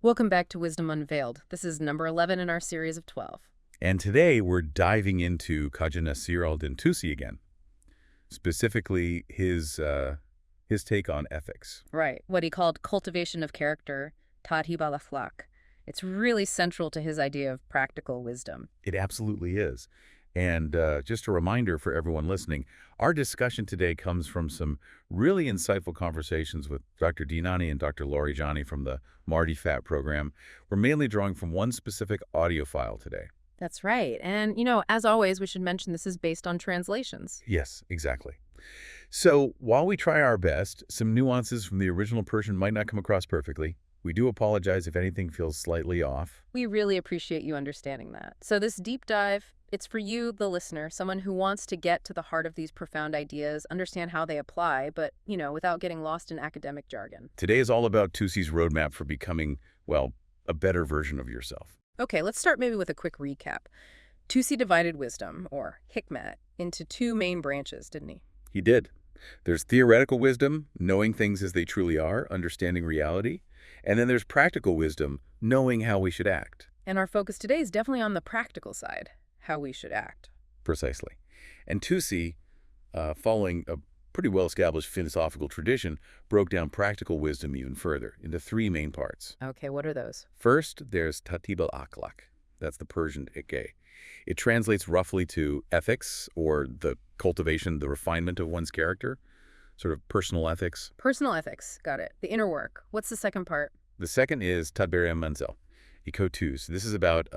Welcome back to Wisdom Unveiled. This is number 11 in our series of 12. And today we're diving into Khajeh Nasir al-Tusi again, specifically his take on ethics. Right, what he called cultivation of character, Tahdhib al-Akhlaq. It's really central to his idea of practical wisdom. It absolutely is. And just a reminder for everyone listening, our discussion today comes from some really insightful conversations with Dr. Dinani and Dr. Larijani from the Marty Fat program. We're mainly drawing from one specific audio file today. That's right. And, as always, we should mention this is based on translations. Yes, exactly. So while we try our best, some nuances from the original Persian might not come across perfectly. We do apologize if anything feels slightly off. We really appreciate you understanding that. So this deep dive, it's for you, the listener, someone who wants to get to the heart of these profound ideas, understand how they apply, but, without getting lost in academic jargon. Today is all about Tusi's roadmap for becoming, well, a better version of yourself. Okay, let's start maybe with a quick recap. Tusi divided wisdom, or hikmat, into two main branches, didn't he? He did. There's theoretical wisdom, knowing things as they truly are, understanding reality. And then there's practical wisdom, knowing how we should act. And our focus today is definitely on the practical side, how we should act. Precisely. And Tusi, following a pretty well-established philosophical tradition, broke down practical wisdom even further into three main parts. Okay, what are those? First, there's Tahdhib al-Akhlaq. That's the Persian ikke. It translates roughly to ethics, or the cultivation, the refinement of one's character, sort of personal ethics. Personal ethics, got it. The inner work. What's the second part? The second is Tadbir al-Manzil. This is about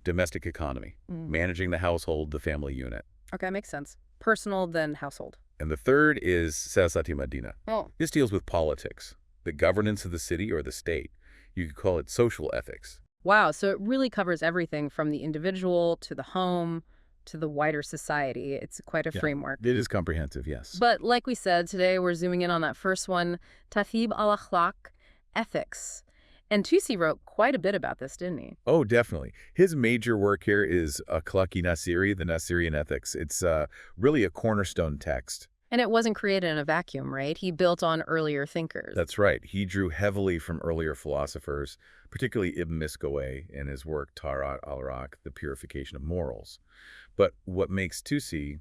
domestic economy, managing the household, the family unit. Okay, makes sense. Personal, then household. And the third is Siyasat. Oh. This deals with politics, the governance of the city or the state. You could call it social ethics. Wow, so it really covers everything from the individual to the home to the wider society. It's quite a framework. It is comprehensive, yes. But like we said, today we're zooming in on that first one, Tahdhib al-Akhlaq, ethics. And Tusi wrote quite a bit about this, didn't he? Oh, definitely. His major work here is Akhlaq-i Nasiri, the Nasirian ethics. It's really a cornerstone text. And it wasn't created in a vacuum, right? He built on earlier thinkers. That's right. He drew heavily from earlier philosophers, particularly Ibn Miskawayh in his work Tarat al-Iraq, The Purification of Morals. But what makes Tusi,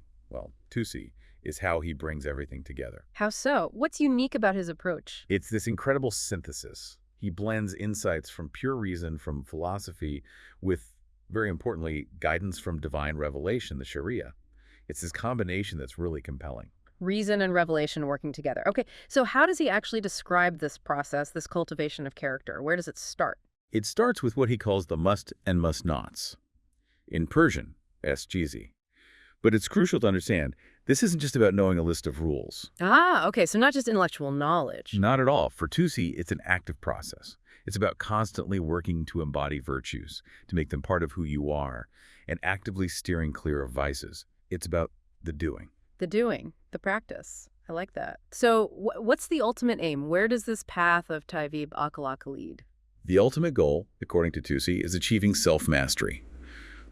is how he brings everything together. How so? What's unique about his approach? It's this incredible synthesis. He blends insights from pure reason, from philosophy, with, very importantly, guidance from divine revelation, the Sharia. It's this combination that's really compelling. Reason and revelation working together. Okay, so how does he actually describe this process, this cultivation of character? Where does it start? It starts with what he calls the must and must nots. In Persian, esjizi. But it's crucial to understand, this isn't just about knowing a list of rules. Ah, okay, so not just intellectual knowledge. Not at all. For Tusi, it's an active process. It's about constantly working to embody virtues, to make them part of who you are, and actively steering clear of vices. It's about the doing. The doing, the practice. I like that. So what's the ultimate aim? Where does this path of Tahdhib al-Akhlaq lead? The ultimate goal, according to Tusi, is achieving self-mastery.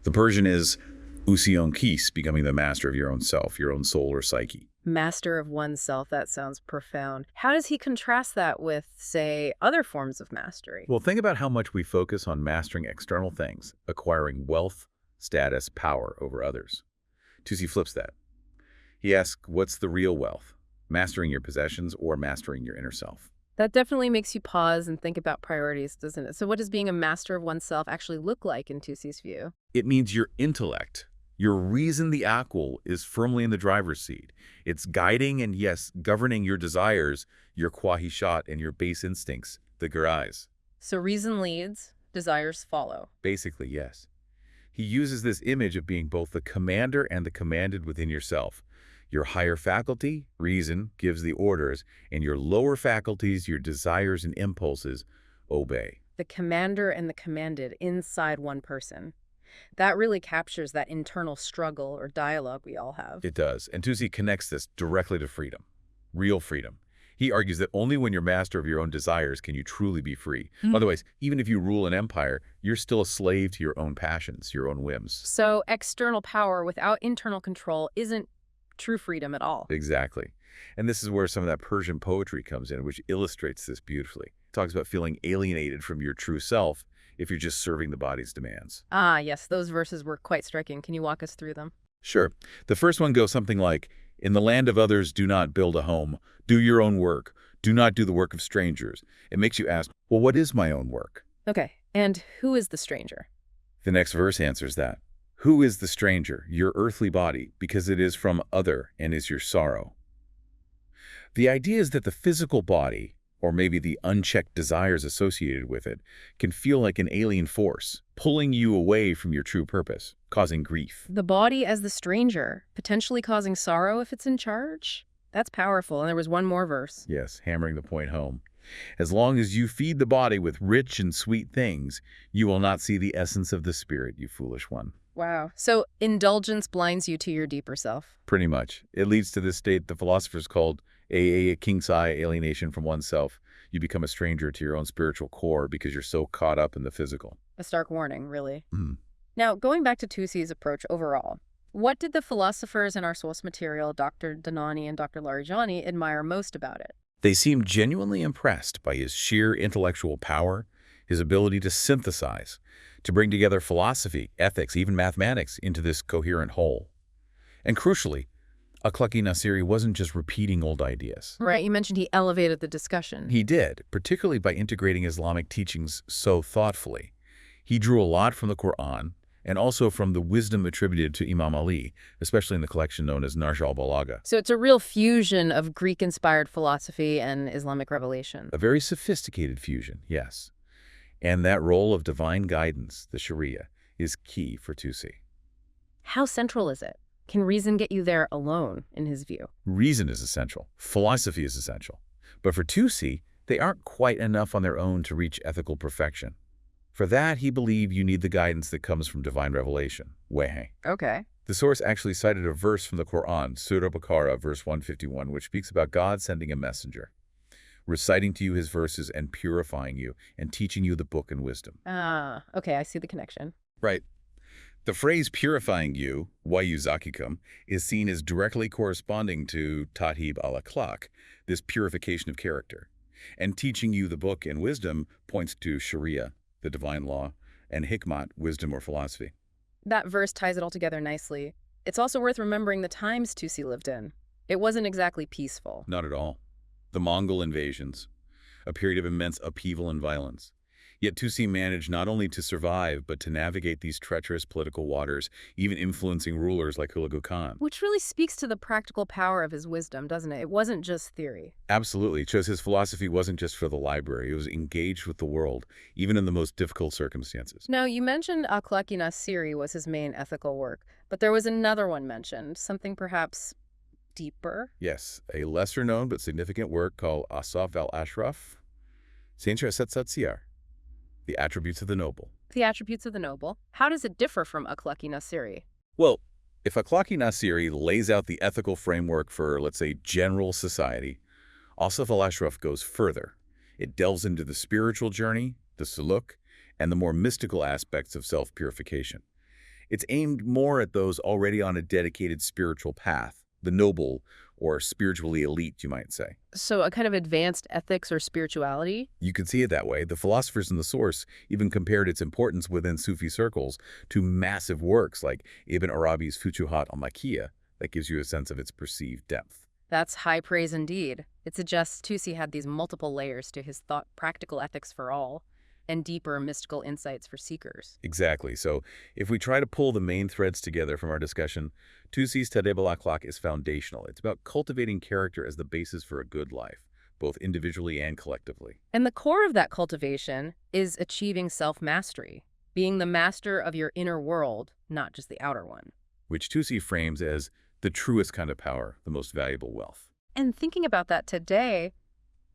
The Persian is usion kis, becoming the master of your own self, your own soul or psyche. Master of oneself, that sounds profound. How does he contrast that with, say, other forms of mastery? Well, think about how much we focus on mastering external things, acquiring wealth, status, power over others. Tusi flips that. He asks, what's the real wealth? Mastering your possessions or mastering your inner self? That definitely makes you pause and think about priorities, doesn't it? So what does being a master of oneself actually look like in Tusi's view? It means your intellect, your reason, the akhl, is firmly in the driver's seat. It's guiding and, yes, governing your desires, your kwahishat, and your base instincts, the garais. So reason leads, desires follow. Basically, yes. He uses this image of being both the commander and the commanded within yourself. Your higher faculty, reason, gives the orders, and your lower faculties, your desires and impulses, obey. The commander and the commanded inside one person. That really captures that internal struggle or dialogue we all have. It does. And Tusi connects this directly to freedom, real freedom. He argues that only when you're master of your own desires can you truly be free. Otherwise, even if you rule an empire, you're still a slave to your own passions, your own whims. So external power without internal control isn't true freedom at all. Exactly. And this is where some of that Persian poetry comes in, which illustrates this beautifully. talks about feeling alienated from your true self if you're just serving the body's demands. Ah, yes, those verses were quite striking. Can you walk us through them? Sure. The first one goes something like, "In the land of others, do not build a home. Do your own work. Do not do the work of strangers." It makes you ask, well, what is my own work? Okay, and who is the stranger? The next verse answers that. Who is the stranger? Your earthly body, because it is from other and is your sorrow. The idea is that the physical body, or maybe the unchecked desires associated with it, can feel like an alien force, pulling you away from your true purpose, causing grief. The body as the stranger, potentially causing sorrow if it's in charge? That's powerful. And there was one more verse. Yes, hammering the point home. As long as you feed the body with rich and sweet things, you will not see the essence of the spirit, you foolish one. Wow. So indulgence blinds you to your deeper self. Pretty much. It leads to this state the philosophers called a king-size alienation from oneself. You become a stranger to your own spiritual core because you're so caught up in the physical. A stark warning, really. Mm. Now, going back to Tusi's approach overall, what did the philosophers in our source material, Dr. Dinani and Dr. Larijani, admire most about it? They seemed genuinely impressed by his sheer intellectual power, his ability to synthesize, to bring together philosophy, ethics, even mathematics into this coherent whole. And crucially, Akhlaq-i Nasiri wasn't just repeating old ideas. Right, you mentioned he elevated the discussion. He did, particularly by integrating Islamic teachings so thoughtfully. He drew a lot from the Quran and also from the wisdom attributed to Imam Ali, especially in the collection known as Narj al-Balagha. So it's a real fusion of Greek-inspired philosophy and Islamic revelation. A very sophisticated fusion, yes. And that role of divine guidance, the Sharia, is key for Tusi. How central is it? Can reason get you there alone, in his view? Reason is essential. Philosophy is essential. But for Tusi, they aren't quite enough on their own to reach ethical perfection. For that, he believed you need the guidance that comes from divine revelation, wahy. Okay. The source actually cited a verse from the Quran, Surah Baqarah, verse 151, which speaks about God sending a messenger, reciting to you his verses and purifying you and teaching you the book and wisdom. Ah, okay, I see the connection. Right. The phrase purifying you, wayuzakikum, is seen as directly corresponding to Tahdhib al-Akhlaq, this purification of character. And teaching you the book and wisdom points to Sharia, the divine law, and hikmat, wisdom or philosophy. That verse ties it all together nicely. It's also worth remembering the times Tusi lived in. It wasn't exactly peaceful. Not at all. The Mongol invasions, a period of immense upheaval and violence. Yet Tusi managed not only to survive, but to navigate these treacherous political waters, even influencing rulers like Hulagu Khan. Which really speaks to the practical power of his wisdom, doesn't it? It wasn't just theory. Absolutely. It shows his philosophy wasn't just for the library. It was engaged with the world, even in the most difficult circumstances. Now, you mentioned Akhlaq-i Nasiri was his main ethical work, but there was another one mentioned, something perhaps deeper? Yes, a lesser-known but significant work called al-Ashraf, Siyasat, the attributes of the noble. The attributes of the noble. How does it differ from Akhlaq-i Nasiri? Well, if Akhlaq-i Nasiri lays out the ethical framework for, let's say, general society, al-Ashraf goes further. It delves into the spiritual journey, the suluk, and the more mystical aspects of self-purification. It's aimed more at those already on a dedicated spiritual path, the noble or spiritually elite, you might say. So a kind of advanced ethics or spirituality? You could see it that way. The philosophers in the source even compared its importance within Sufi circles to massive works like Ibn Arabi's Futuhat al-Makkiyah. That gives you a sense of its perceived depth. That's high praise indeed. It suggests Tusi had these multiple layers to his thought, practical ethics for all, and deeper mystical insights for seekers. Exactly. So if we try to pull the main threads together from our discussion, Tusi's Tahdhib al-Akhlaq is foundational. It's about cultivating character as the basis for a good life, both individually and collectively. And the core of that cultivation is achieving self-mastery, being the master of your inner world, not just the outer one. Which Tusi frames as the truest kind of power, the most valuable wealth. And thinking about that today,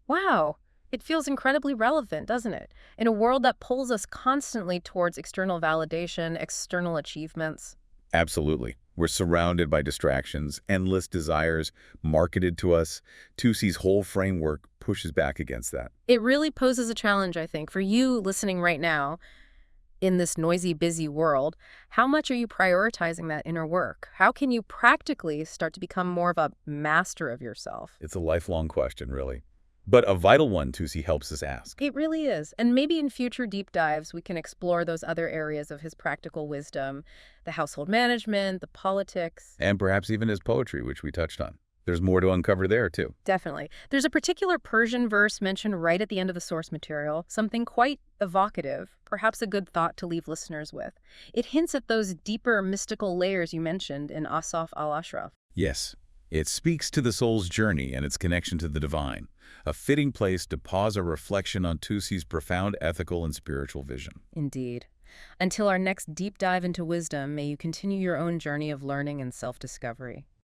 wow, it feels incredibly relevant, doesn't it? In a world that pulls us constantly towards external validation, external achievements. Absolutely. We're surrounded by distractions, endless desires marketed to us. Tusi's whole framework pushes back against that. It really poses a challenge, I think, for you listening right now in this noisy, busy world. How much are you prioritizing that inner work? How can you practically start to become more of a master of yourself? It's a lifelong question, really. but a vital one Tusi helps us ask. It really is. And maybe in future deep dives, we can explore those other areas of his practical wisdom, the household management, the politics. And perhaps even his poetry, which we touched on. There's more to uncover there, too. Definitely. There's a particular Persian verse mentioned right at the end of the source material, something quite evocative, perhaps a good thought to leave listeners with. It hints at those deeper mystical layers you mentioned in Asaf al-Ashraf. Yes, it speaks to the soul's journey and its connection to the divine, a fitting place to pause a reflection on Tusi's profound ethical and spiritual vision. Indeed. Until our next deep dive into wisdom, may you continue your own journey of learning and self-discovery.